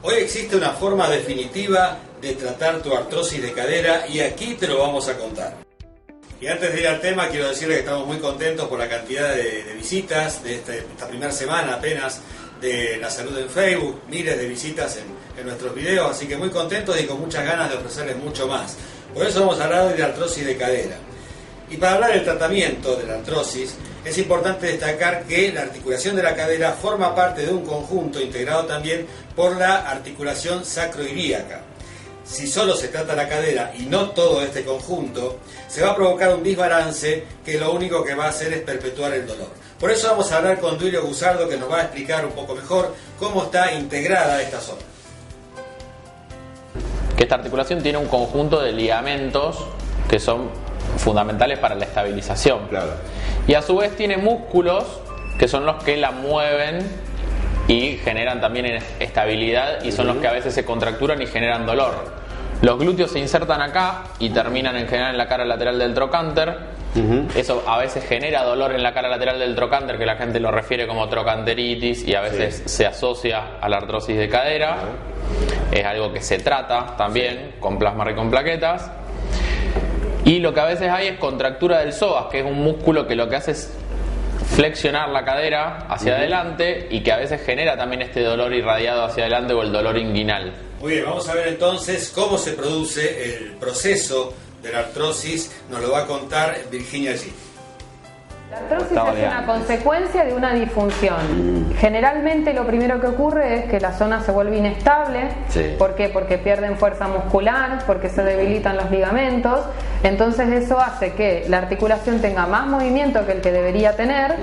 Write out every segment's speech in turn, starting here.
Hoy existe una forma definitiva de tratar tu artrosis de cadera y aquí te lo vamos a contar. Y antes de ir al tema, quiero decirles que estamos muy contentos por la cantidad de visitas de esta primera semana apenas de la salud en Facebook, miles de visitas en nuestros videos, así que muy contentos y con muchas ganas de ofrecerles mucho más. Por eso vamos a hablar hoy de artrosis de cadera. Y para hablar del tratamiento de la artrosis, es importante destacar que la articulación de la cadera forma parte de un conjunto integrado también por la articulación sacroiliaca. Si solo se trata la cadera y no todo este conjunto, se va a provocar un desbalance que lo único que va a hacer es perpetuar el dolor. Por eso vamos a hablar con Duilio Gusardo, que nos va a explicar un poco mejor cómo está integrada esta zona. Que esta articulación tiene un conjunto de ligamentos que son fundamentales para la estabilización. Claro. Y a su vez tiene músculos que son los que la mueven y generan también estabilidad y son los que a veces se contracturan y generan dolor. Los glúteos se insertan acá y terminan en general en la cara lateral del trocánter. Eso a veces genera dolor en la cara lateral del trocánter, que la gente lo refiere como trocanteritis y a veces se asocia a la artrosis de cadera. Es algo que se trata también con plasma rico en plaquetas. Y lo que a veces hay es contractura del psoas, que es un músculo que lo que hace es flexionar la cadera hacia adelante y que a veces genera también este dolor irradiado hacia adelante o el dolor inguinal. Muy bien, vamos a ver entonces cómo se produce el proceso de la artrosis. Nos lo va a contar Virginia G. La artrosis es una consecuencia de una disfunción. Generalmente lo primero que ocurre es que la zona se vuelve inestable. Sí. ¿Por qué? Porque pierden fuerza muscular, porque se debilitan los ligamentos. Entonces eso hace que la articulación tenga más movimiento que el que debería tener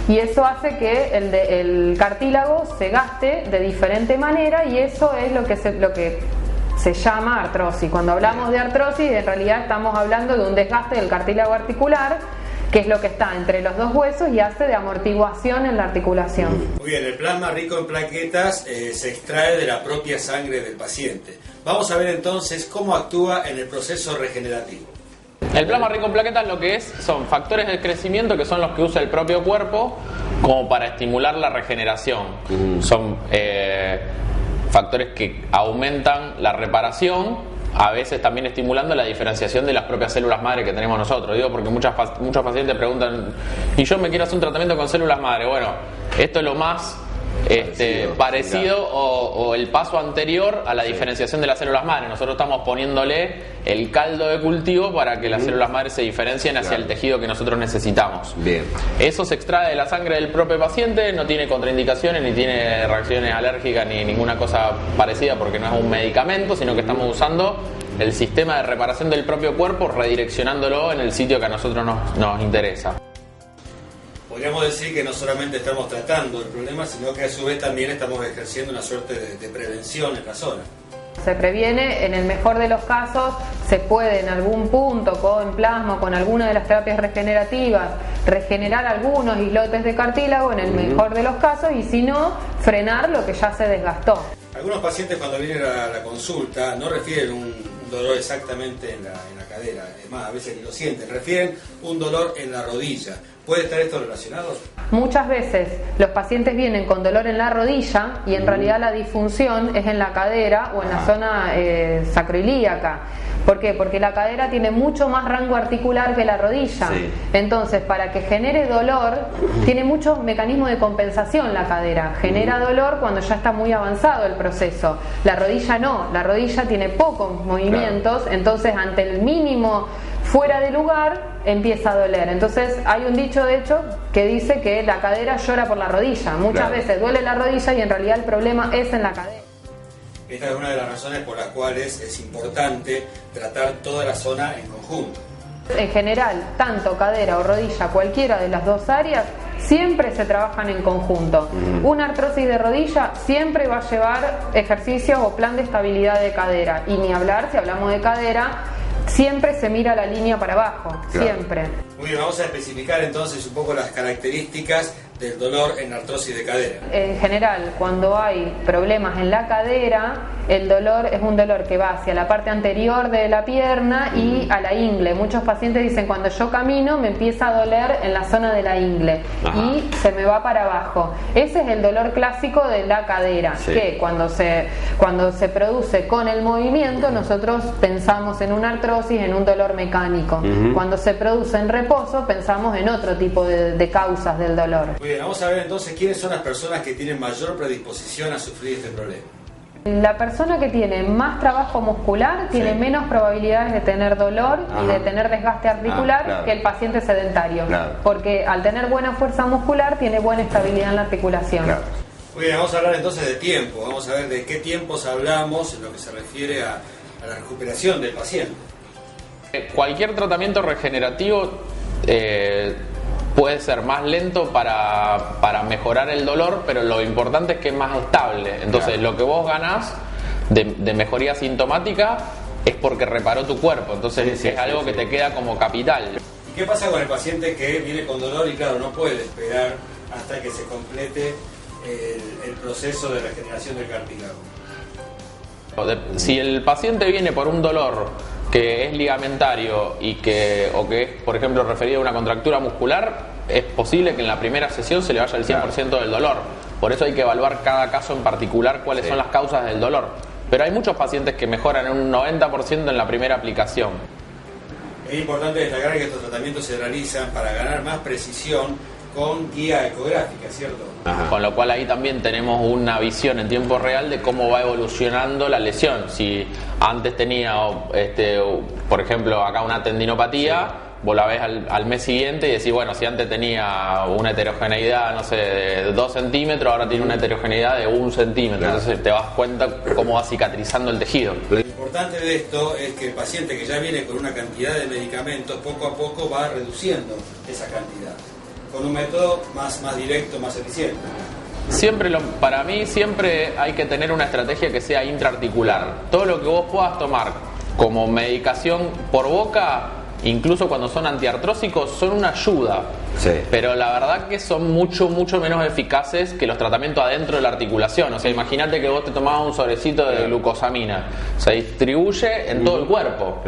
y eso hace que el cartílago se gaste de diferente manera y eso es lo que se llama artrosis. Cuando hablamos de artrosis, en realidad estamos hablando de un desgaste del cartílago articular, que es lo que está entre los dos huesos y hace de amortiguación en la articulación. Muy bien, el plasma rico en plaquetas se extrae de la propia sangre del paciente. Vamos a ver entonces cómo actúa en el proceso regenerativo. El plasma rico en plaquetas lo que es son factores de crecimiento que son los que usa el propio cuerpo como para estimular la regeneración. Son factores que aumentan la reparación, a veces también estimulando la diferenciación de las propias células madre que tenemos nosotros. Digo porque muchos pacientes preguntan, y yo me quiero hacer un tratamiento con células madre. Bueno, esto es lo más parecido o el paso anterior a la diferenciación de las células madre. Nosotros estamos poniéndole el caldo de cultivo para que las células madre se diferencien hacia el tejido que nosotros necesitamos. Bien. Eso se extrae de la sangre del propio paciente, no tiene contraindicaciones, ni tiene reacciones alérgicas, ni ninguna cosa parecida porque no es un medicamento, sino que estamos usando el sistema de reparación del propio cuerpo, redireccionándolo en el sitio que a nosotros nos interesa. Podríamos decir que no solamente estamos tratando el problema, sino que a su vez también estamos ejerciendo una suerte de prevención en la zona. Se previene, en el mejor de los casos, se puede en algún punto con plasma, con alguna de las terapias regenerativas, regenerar algunos islotes de cartílago en el mejor de los casos y si no, frenar lo que ya se desgastó. Algunos pacientes cuando vienen a la consulta no refieren un dolor exactamente en la cadera, además a veces ni lo sienten, refieren un dolor en la rodilla. ¿Puede estar esto relacionado? Muchas veces los pacientes vienen con dolor en la rodilla y en realidad la disfunción es en la cadera o en la zona sacroiliaca. ¿Por qué? Porque la cadera tiene mucho más rango articular que la rodilla. Sí. Entonces, para que genere dolor, tiene muchos mecanismos de compensación la cadera. Genera dolor cuando ya está muy avanzado el proceso. La rodilla no, la rodilla tiene pocos movimientos, entonces ante el mínimo fuera de lugar empieza a doler. Entonces hay un dicho de hecho que dice que la cadera llora por la rodilla. Muchas veces duele la rodilla y en realidad el problema es en la cadera. Esta es una de las razones por las cuales es importante tratar toda la zona en conjunto. En general, tanto cadera o rodilla, cualquiera de las dos áreas, siempre se trabajan en conjunto. Una artrosis de rodilla siempre va a llevar ejercicios o plan de estabilidad de cadera. Y ni hablar, si hablamos de cadera, siempre se mira la línea para abajo, siempre. Muy bien, vamos a especificar entonces un poco las características del dolor en artrosis de cadera. En general, cuando hay problemas en la cadera, el dolor es un dolor que va hacia la parte anterior de la pierna y a la ingle. Muchos pacientes dicen, cuando yo camino me empieza a doler en la zona de la ingle y se me va para abajo. Ese es el dolor clásico de la cadera, que cuando se produce con el movimiento nosotros pensamos en una artrosis, en un dolor mecánico. Cuando se produce en reposo pensamos en otro tipo de causas del dolor. Muy bien, vamos a ver entonces quiénes son las personas que tienen mayor predisposición a sufrir este problema. La persona que tiene más trabajo muscular tiene menos probabilidades de tener dolor y de tener desgaste articular que el paciente sedentario, porque al tener buena fuerza muscular tiene buena estabilidad en la articulación. Muy bien, vamos a hablar entonces de tiempo, vamos a ver de qué tiempos hablamos en lo que se refiere a la recuperación del paciente. Cualquier tratamiento regenerativo puede ser más lento para mejorar el dolor, pero lo importante es que es más estable. Entonces lo que vos ganás de mejoría sintomática es porque reparó tu cuerpo, entonces es algo que te queda como capital. ¿Y qué pasa con el paciente que viene con dolor y claro, no puede esperar hasta que se complete el proceso de regeneración del cartílago? Si el paciente viene por un dolor que es ligamentario o que es, por ejemplo, referido a una contractura muscular, es posible que en la primera sesión se le vaya el 100% del dolor. Por eso hay que evaluar cada caso en particular cuáles son las causas del dolor. Pero hay muchos pacientes que mejoran en un 90% en la primera aplicación. Es importante destacar que estos tratamientos se realizan para ganar más precisión con guía ecográfica, ¿cierto? Con lo cual ahí también tenemos una visión en tiempo real de cómo va evolucionando la lesión. Si antes tenía, por ejemplo, acá una tendinopatía, vos la ves al mes siguiente y decís, bueno, si antes tenía una heterogeneidad, no sé, de 2 centímetros, ahora tiene una heterogeneidad de 1 centímetro. Entonces te das cuenta cómo va cicatrizando el tejido. Lo importante de esto es que el paciente que ya viene con una cantidad de medicamentos, poco a poco va reduciendo esa cantidad, con un método más directo, más eficiente. Para mí siempre hay que tener una estrategia que sea intraarticular. Todo lo que vos puedas tomar como medicación por boca, incluso cuando son antiartrósicos, son una ayuda. Pero la verdad que son mucho menos eficaces que los tratamientos adentro de la articulación. O sea, imagínate que vos te tomabas un sobrecito de glucosamina. Se distribuye en todo el cuerpo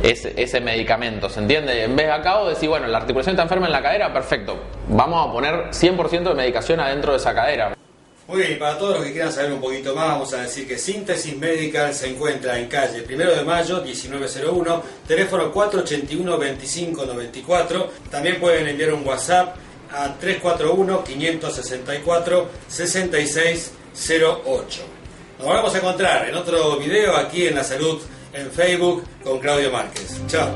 ese medicamento, ¿se entiende? En vez de acá vos decís, bueno, la articulación está enferma en la cadera, perfecto. Vamos a poner 100% de medicación adentro de esa cadera. Muy bien, y para todos los que quieran saber un poquito más, vamos a decir que Síntesis Medical se encuentra en calle 1 de Mayo, 1901, teléfono 481-2594. También pueden enviar un WhatsApp a 341-564-6608. Nos volvemos a encontrar en otro video aquí en La Salud en Facebook con Claudio Márquez. Chao.